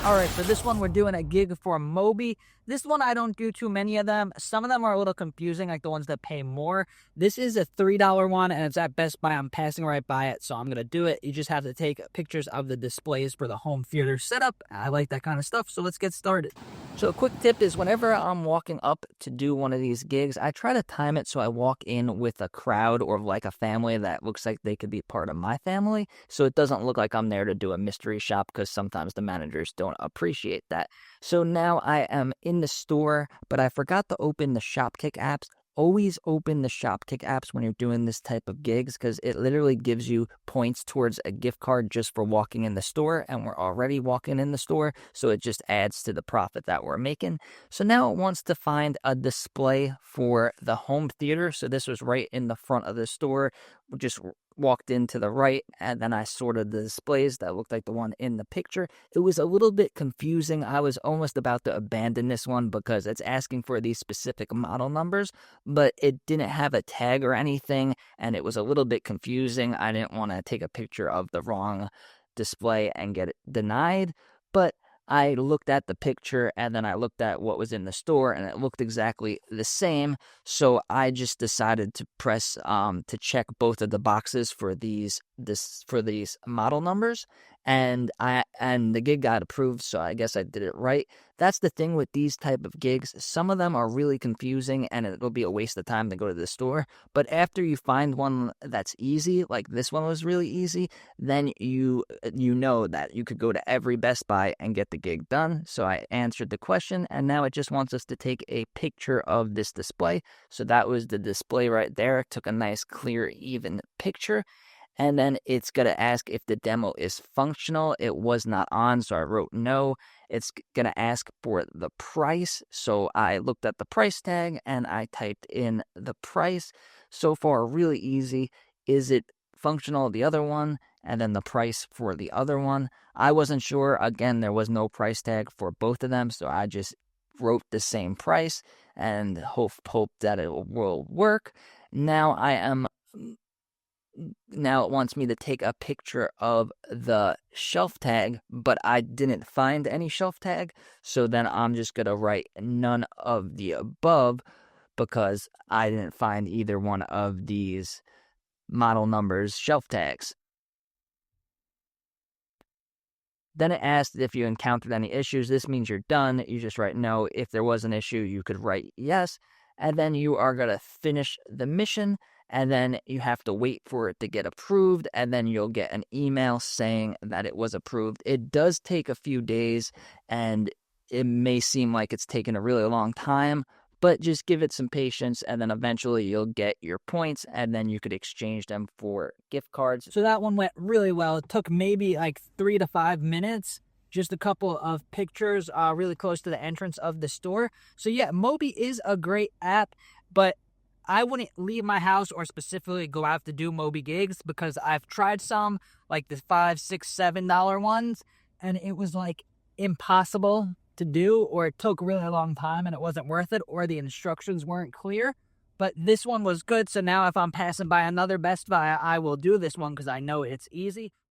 All right, for this one, we're doing a gig for Mobee. This one, I don't do too many of them. Some of them are a little confusing, like the ones that pay more. This is a $3 one, and it's at Best Buy. I'm passing right by it, so I'm going to do it. You just have to take pictures of the displays for the home theater setup. I like that kind of stuff, so let's get started. So a quick tip is whenever I'm walking up to do one of these gigs, I try to time it so I walk in with a crowd or like a family that looks like they could be part of my family. So it doesn't look like I'm there to do a mystery shop because sometimes the managers don't appreciate that. So now I am in the store, but I forgot to open the Shopkick apps. Always open the Shopkick apps when you're doing this type of gigs because it literally gives you points towards a gift card just for walking in the store, and we're already walking in the store, so it just adds to the profit that we're making. So now it wants to find a display for the home theater. So this was right in the front of the store. We just walked in to the right, and then I sorted the displays that looked like the one in the picture. It was a little bit confusing. I was almost about to abandon this one because it's asking for these specific model numbers, but it didn't have a tag or anything, and it was a little bit confusing. I didn't want to take a picture of the wrong display and get it denied, but I looked at the picture and then I looked at what was in the store and it looked exactly the same. So I just decided to press to check both of the boxes for these model numbers, and the gig got approved, so I guess I did it right. That's the thing with these type of gigs. Some of them are really confusing and it'll be a waste of time to go to the store. But after you find one that's easy, like this one was really easy, then you know that you could go to every Best Buy and get the gig done. So I answered the question, and now it just wants us to take a picture of this display. So that was the display right there. It took a nice, clear, even picture. And then it's going to ask if the demo is functional. It was not on, so I wrote no. It's going to ask for the price. So I looked at the price tag and I typed in the price. So far, really easy. Is it functional, the other one? And then the price for the other one. I wasn't sure. Again, there was no price tag for both of them, so I just wrote the same price and hope that it will work. Now it wants me to take a picture of the shelf tag, but I didn't find any shelf tag. So then I'm just going to write none of the above because I didn't find either one of these model numbers shelf tags. Then it asked if you encountered any issues. This means you're done. You just write no. If there was an issue, you could write yes. And then you are going to finish the mission. And then you have to wait for it to get approved. And then you'll get an email saying that it was approved. It does take a few days, and it may seem like it's taken a really long time, but just give it some patience, and then eventually you'll get your points, and then you could exchange them for gift cards. So that one went really well. It took maybe like 3 to 5 minutes. Just a couple of pictures really close to the entrance of the store. So yeah, Mobee is a great app, but I wouldn't leave my house or specifically go out to do Mobee gigs because I've tried some, like the $5, $6, $7 ones, and it was like impossible to do, or it took a really long time and it wasn't worth it, or the instructions weren't clear. But this one was good, so now if I'm passing by another Best Buy, I will do this one because I know it's easy.